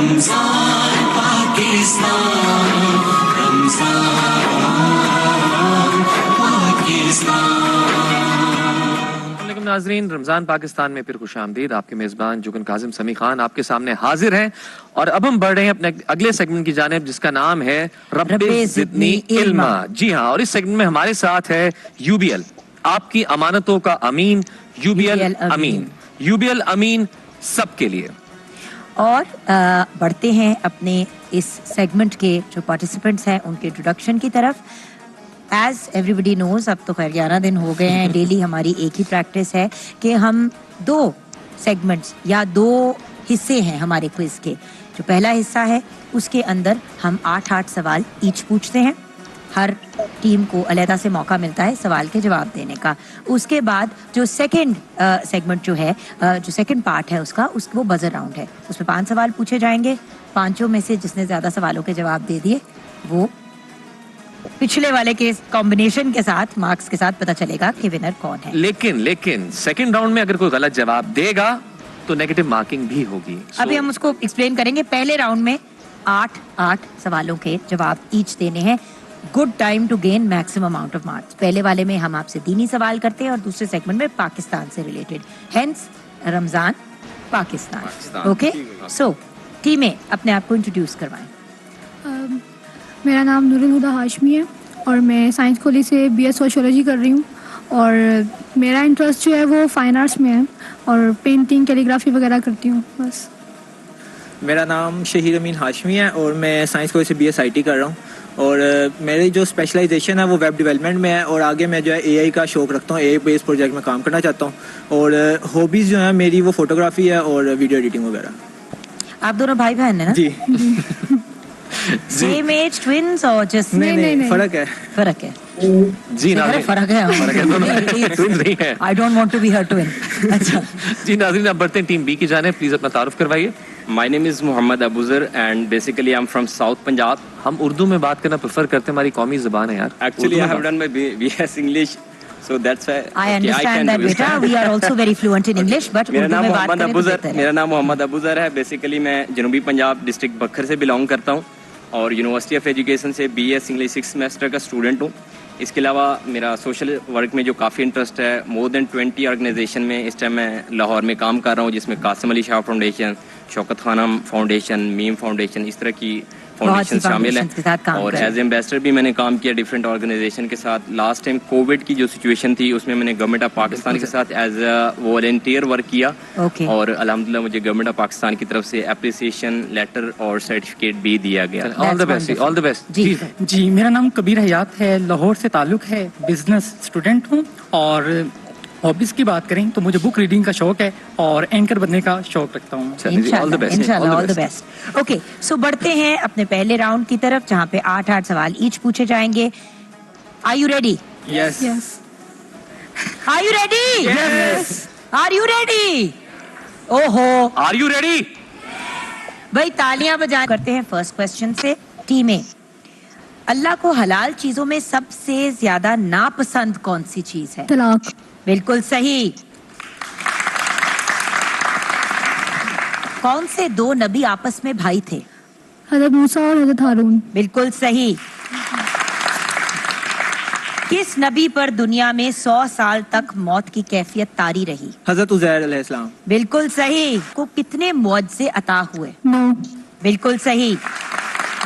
रमजान पाकिस्तान, रमजान पाकिस्तान। नाजरीन, रमजान पाकिस्तान में फिर खुशामदीद। आपके मेजबान जुगन काजिम समी खान आपके सामने हाजिर हैं और अब हम बढ़ रहे हैं अपने अगले सेगमेंट की जानिब जिसका नाम है रब्बे ज़िदनी इल्मा। जी हाँ, और इस सेगमेंट में हमारे साथ है यूबीएल, आपकी अमानतों का अमीन, यूबीएल अमीन। यूबीएल अमीन सबके लिए। और बढ़ते हैं अपने इस सेगमेंट के जो पार्टिसिपेंट्स हैं उनके इंट्रोडक्शन की तरफ। एज एवरीबडी नोज, अब तो खैर 11 दिन हो गए हैं, डेली हमारी एक ही प्रैक्टिस है कि हम 2 सेगमेंट्स या 2 हिस्से हैं हमारे क्विज के। जो पहला हिस्सा है उसके अंदर हम 8 सवाल ईच पूछते हैं, हर टीम को अलहदा से मौका मिलता है सवाल के जवाब देने का। उसके बाद जो सेकंड सेगमेंट जो है, जो सेकंड पार्ट है उसका, वो बजर राउंड है। उसमें 5 सवाल पूछे जाएंगे, 5 में से जिसने ज्यादा सवालों के जवाब दे दिए वो पिछले वाले के कॉम्बिनेशन के साथ मार्क्स के साथ पता चलेगा कि विनर कौन है। लेकिन सेकंड राउंड में अगर कोई गलत जवाब देगा तो नेगेटिव मार्किंग भी होगी। अभी हम उसको एक्सप्लेन करेंगे। पहले राउंड में 8 सवालों के जवाब ईच देने हैं। Good time to gain maximum amount of marks. पहले वाले में हम आपसे दीनी सवाल करते हैं और दूसरे सेगमेंट में पाकिस्तान से related, hence Ramzan Pakistan. Okay, so टीमें अपने आप को इंट्रोड्यूस करवाएं। मेरा नाम नूरुल हुदा हाशमी है और मैं साइंस कॉलेज से बीएस सोशियोलॉजी कर रही हूँ और मेरा इंटरेस्ट जो है वो फाइन आर्ट्स में है और पेंटिंग, कैलीग्राफी वगैरह करती हूँ बस। मेरा नाम शहीर अमीन हाशमी है और मैं साइंस कॉलेज से BSIT कर रहा हूँ और मेरी जो स्पेशलाइजेशन है वो वेब डेवलपमेंट में है और आगे मैं जो है AI का शौक रखता हूँ, AI बेस्ड प्रोजेक्ट में काम करना चाहता हूँ और हॉबीज़ जो है मेरी वो फोटोग्राफी है और वीडियो एडिटिंग वगैरह। आप दोनों भाई बहन है ना? जी। सेम एज, ट्विन्स और जस्ट? नहीं, फर्क है। जी नाज़रीन, फर्क है ट्विन्स नहीं है। I don't want to be her twin. अच्छा जी नाज़रीन, अब बढ़ते हैं टीम बी की जानिब। प्लीज अपना तारुफ करवाइए। My name is Mohammad Abuzar and basically I'm from South Punjab. हम उर्दू में बात करना प्रेफर करते हैं, हमारी कौमी ज़बान है यार। Actually, I have done my BS English, so that's why. I understand that, beta. We are also very fluent in English, but मेरा उर्दू नाम में बात मोहम्मद करें तो अबूजर बेहतर है। मेरा नाम मोहम्मद अबूजर है। बेसिकली मैं जनूबी पंजाब डिस्ट्रिक्ट बखर से बिलोंग करता हूँ और यूनिवर्सिटी ऑफ एजुकेशन से BS इंग्लिश 6th सेमेस्टर का स्टूडेंट हूँ। इसके अलावा मेरा सोशल वर्क में जो काफ़ी इंटरेस्ट है, मोर देन 20 ऑर्गेनाइजेशन में इस टाइम मैं लाहौर में काम कर रहा हूँ, जिसमें Qasim Ali Shah foundation, Shaukat Khanum foundation, Meem foundation, इस तरह की फाउंडेशन शामिल है। और एज एम्बेसडर भी मैंने काम किया डिफरेंट ऑर्गेनाइजेशन के साथ। लास्ट टाइम कोविड की जो सिचुएशन थी उसमें मैंने गवर्नमेंट ऑफ पाकिस्तान के साथ एज अ वॉलंटियर वर्क किया और अल्हम्दुलिल्लाह मुझे गवर्नमेंट ऑफ पाकिस्तान की तरफ से अप्रिसिएशन लेटर और सर्टिफिकेट भी दिया गया। All the best, all the best. जी, मेरा नाम कबीर हयात है, लाहौर से ताल्लुक है, बिजनेस स्टूडेंट हूँ और हॉबीज की बात करें तो मुझे बुक रीडिंग का शौक है और एंकर बनने का शौक रखता हूँ। इंशाल्लाह, ऑल द बेस्ट। ओके, सो बढ़ते हैं अपने पहले राउंड की तरफ जहाँ पे 8 सवाल ईच पूछे जाएंगे। Are you ready? Yes. Are you ready? Yes. Are you ready? ओहो, आर यू रेडी? भाई तालियां बजा। करते हैं फर्स्ट क्वेश्चन से। टीमें, अल्लाह को हलाल चीजों में सबसे ज्यादा नापसंद कौन सी चीज है? तलाक। बिल्कुल सही। कौन से 2 नबी आपस में भाई थे? हज़रत मूसा और हज़रत हारून। बिल्कुल सही। किस नबी पर दुनिया में 100 साल तक मौत की कैफियत तारी रही? हज़रत उज़ैर अलैहिस्सलाम। बिल्कुल सही। को कितने मुआवजे अता हुए? 9। बिल्कुल सही।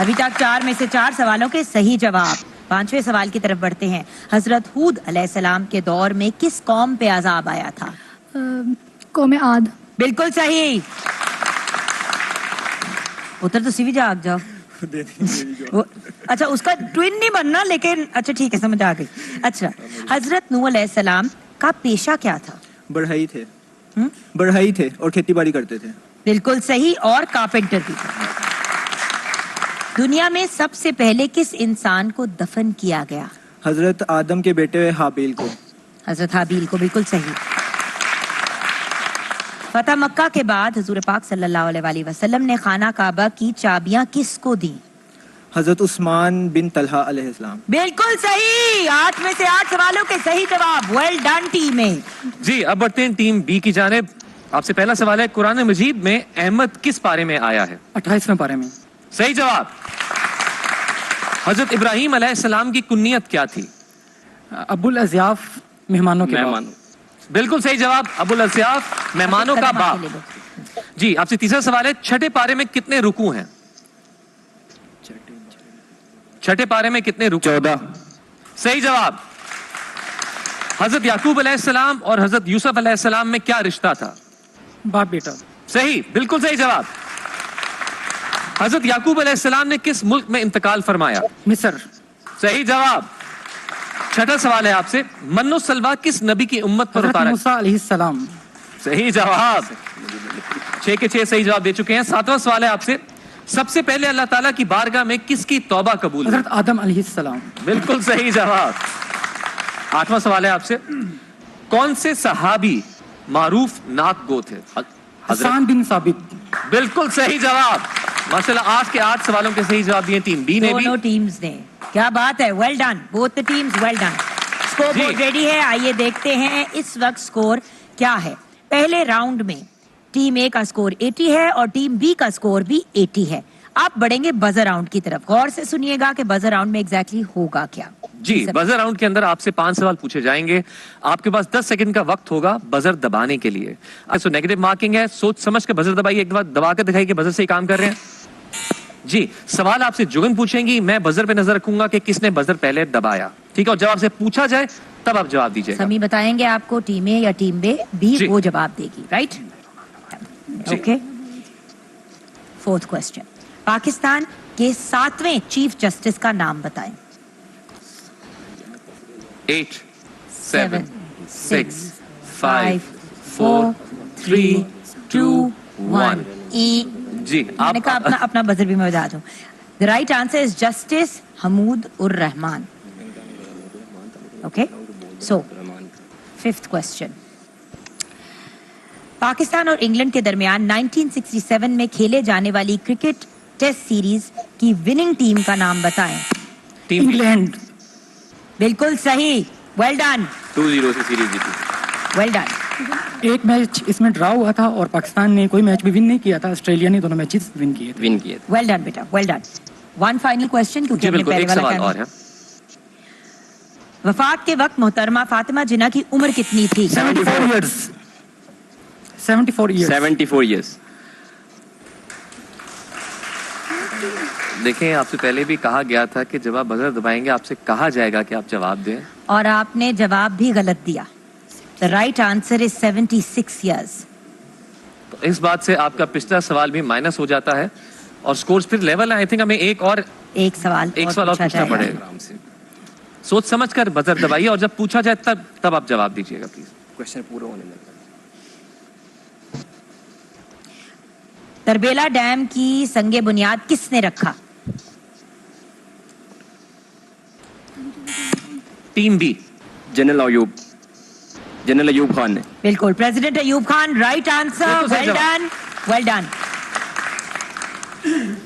अभी तक 4 में से 4 सवालों के सही जवाब। 5वें सवाल की तरफ बढ़ते हैं। हजरत हूद अलैहिस्सलाम के दौर में किस कौम पे अजाब आया था? कौम आद। बिल्कुल सही। उधर तो सीवी जाग जाओ। अच्छा, उसका ट्विन नहीं बनना, लेकिन अच्छा ठीक है, समझ आ गई। अच्छा, हजरत नूह अलैहिस्सलाम का पेशा क्या था? बढ़ई थे और खेती बाड़ी करते थे। बिल्कुल सही। और कारपेंटर भी थे। दुनिया में सबसे पहले किस इंसान को दफन किया गया? हजरत आदम के बेटे हाबील को। हजरत हाबील को। बिल्कुल सही। फतह मक्का के बाद हुजूर पाक सल्लल्लाहु अलैहि वसल्लम ने खाना काबा की चाबियां किसको दी? हजरत उस्मान बिन तलहा अलैहिस्सलाम। बिल्कुल सही। 8 में से 8 सवालों के सही जवाब। वेल डन टीम में। जी, अब बढ़ते हैं टीम बी की जानिब। आपसे पहला सवाल है, कुरान मजीद में अहमद किस पारे में आया है? 28वें पारे में। सही जवाब। हजरत इब्राहिम अलैहिस्सलाम की कुन्नियत क्या थी? अबुल अज़याफ, मेहमानों के मेहमान। बाप। बिल्कुल सही जवाब, अबुल अज़याफ, मेहमानों का कदम आगे ले बाप। लो। जी, आपसे तीसरा सवाल है, छठे पारे में कितने रुकू हैं? छठे पारे में कितने रुकू? 14। सही जवाब। हजरत याकूब अलैहिस्सलाम और हजरत यूसुफ अलैहिस्सलाम में क्या रिश्ता था? बाप बेटा। सही, बिल्कुल सही जवाब। हजरत याकूब अलैहिस्सलाम ने किस मुल्क में इंतकाल फरमाया? मिस्र। सही जवाब। छठा सवाल है आपसे, मन्नो सलवा किस नबी की उम्मत पर हज़रत उतारा? मूसा अलैहिस्सलाम। सही जवाब। 6 के 6 सही जवाब दे चुके हैं। सातवां सवाल है आपसे, सबसे पहले अल्लाह ताला की बारगाह में किसकी तौबा कबूल हुई? हज़रत आदम अलैहिस्सलाम। बिल्कुल सही जवाब। आठवां सवाल है आपसे, कौन से सहाबी मारूफ नाक गो थे? हसन बिन साबित। बिल्कुल सही जवाब। माशाल्लाह, आज के 8 सवालों के सही जवाब दिए टीम बी ने भी। दोनों टीम्स ने, क्या बात है, well done both the teams, well done. Score board जी। रेडी है, आइए देखते हैं इस वक्त स्कोर क्या है। पहले राउंड में टीम ए का स्कोर 80 है और टीम बी का स्कोर भी 80 है। आप बढ़ेंगे बजर राउंड की तरफ, गौर से सुनिएगा कि बजर राउंड में एग्जैक्टली होगा क्या। जी, बजर राउंड के अंदर आपसे 5 सवाल पूछे जाएंगे। आपके पास 10 सेकंड का वक्त होगा बजर दबाने के लिए। सो नेगेटिव मार्किंग है, सोच समझ के बजर दबाइए। एक बार दबा कर दिखाइए कि बजर से ही काम कर रहे हैं। जी, सवाल आपसे जुगन पूछेंगी, मैं बजर पे नजर रखूंगा कि किसने बजर पहले दबाया, ठीक है? और जब आपसे पूछा जाए तब आप जवाब दीजिएगा। समी बताएंगे आपको टीम ए या टीम बी जी। वो जवाब देगी, राइट? जी। ओके। फोर्थ क्वेश्चन, पाकिस्तान के 7वें चीफ जस्टिस का नाम बताएं। 8 7 6 5 4 3 2 1। जी, मैंने कहा अपना अपना बजर भी मैं बता दूं। The right answer is justice Hamood ur Rahman. Okay, so fifth question, Pakistan और इंग्लैंड के दरमियान 1967 में खेले जाने वाली क्रिकेट टेस्ट सीरीज की विनिंग टीम का नाम बताएं। Team B. इंग्लैंड। बिल्कुल सही, वेल डन, 2-0 से सीरीज जीती। Well done. एक मैच इसमें ड्रा हुआ था और पाकिस्तान ने कोई मैच भी विन नहीं किया था। ऑस्ट्रेलिया ने दोनों मैचेस विन किए थे। विन किए थे। वेल डन बेटा, well done. One final question, क्योंकि जी हमने बिल्कुल, पहले एक वाला सवाल कर और लिया। है। वफात के वक्त मोहतरमा फातिमा जिन्ना की उम्र कितनी थी? 74 इयर्स। 74 इयर्स। 74 ईयर्स। देखें, आपसे पहले भी कहा गया था कि जब आप बजर दबाएंगे आपसे कहा जाएगा कि आप जवाब दें। और आपने जवाब भी गलत दिया। The right answer is 76 years. तो इस बात से आपका पिछला सवाल भी माइनस हो जाता है और स्कोर्स फिर लेवल है। आई थिंक हमें एक एक सवाल सवाल और पूछना जाएगा। पड़ेगा। सोच समझ कर बजर दबाइए और जब पूछा जाए तब आप जवाब दीजिएगा प्लीज। क्वेश्चन पूरा होने लगा। तरबेला डैम की संगे बुनियाद किसने रखा? Team B. General Ayub Khan ने। बिल्कुल, president Ayub Khan, right answer, बिल्कुल सही वेल डन, वेल डन।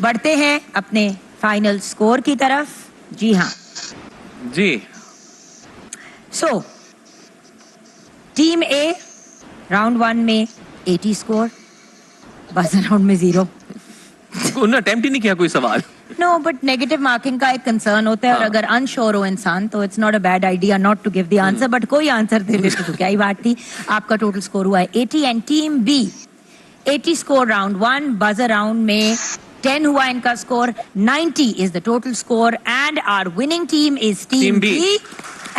बढ़ते हैं अपने फाइनल स्कोर की तरफ। जी हाँ, जी, सो टीम ए राउंड 1 में 80 स्कोर, बजर राउंड में 0। उन्होंने अटेम्प्ट ही नहीं किया कोई सवाल। नो, बट नेगेटिव मार्किंग का एक कंसर्न होता है और हाँ। अगर अनश्योर हो इंसान तो it's not a bad idea not to give the answer, but कोई आंसर दे देते तो क्या ही बात थी। आपका टोटल स्कोर हुआ है 80 and team B 80 score round 1, buzzer round में 10 हुआ इनका score. 90 is the total score and our winning team is team Team B. B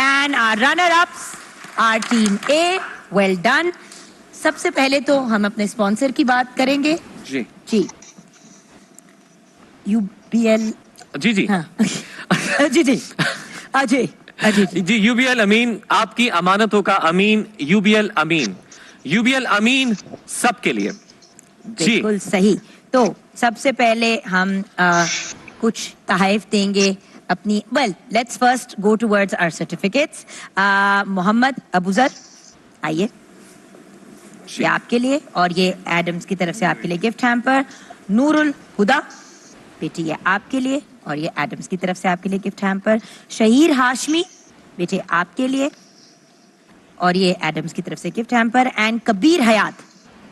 and our runner ups are team A. Well done. सबसे पहले तो हम अपने स्पॉन्सर की बात करेंगे। जी जी, यूबीएल। जी जी हाँ जी जी, अजय अजय जी। जी, यूबीएल अमीन, आपकी अमानतों का अमीन, यूबीएल अमीन। यूबीएल अमीन सबके लिए। जी, बिल्कुल सही। तो सबसे पहले हम कुछ तहफ़ देंगे अपनी। Well, let's first go towards our certificates. Mohammad Abuzar, आइए, ये आपके लिए और ये एडम्स की तरफ से आपके लिए गिफ्ट हैम्पर। नूरुल हुदा बेटी, ये आपके लिए और ये एडम्स की तरफ से आपके लिए गिफ्ट हैम्पर। शहीर हाशमी बेटे, आपके लिए और ये एडम्स की तरफ से गिफ्ट हैम्पर। एंड कबीर हयात,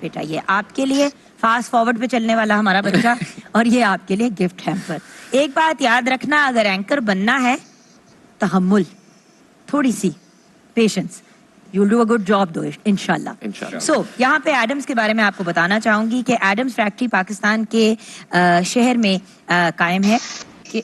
बेटा ये आपके लिए फास्ट फॉरवर्ड पे चलने वाला हमारा बच्चा और ये आपके लिए गिफ्ट हैम्पर। एक बात याद रखना, अगर एंकर बनना है, तहम्मुल, थोड़ी सी patience, you'll do a good job though, इंशाल्लाह। इंशाल्लाह। So, यहाँ पे एडम्स के बारे में आपको बताना चाहूंगी कि एडम्स फैक्ट्री पाकिस्तान के शहर में कायम है कि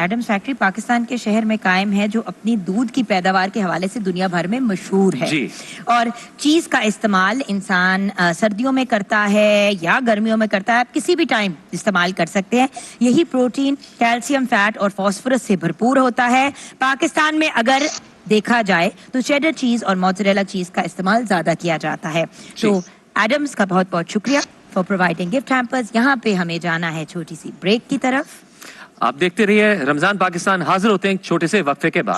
एडम्स फैक्ट्री पाकिस्तान के शहर में कायम है जो अपनी दूध की पैदावार के हवाले से दुनिया भर में मशहूर है। जी। और चीज का इस्तेमाल इंसान सर्दियों में करता है या गर्मियों में करता है, आप किसी भी टाइम इस्तेमाल कर सकते हैं। यही प्रोटीन, कैल्शियम, फैट और फास्फोरस से भरपूर होता है। पाकिस्तान में अगर देखा जाए तो चेडर चीज और मोज़रेला चीज का इस्तेमाल ज्यादा किया जाता है। तो एडम्स का बहुत बहुत शुक्रिया फॉर प्रोवाइडिंग गिफ्ट हैम्पर्स। यहाँ पे हमें जाना है छोटी सी ब्रेक की तरफ। आप देखते रहिए रमजान पाकिस्तान, हाजिर होते हैं एक छोटे से वक्फे के बाद।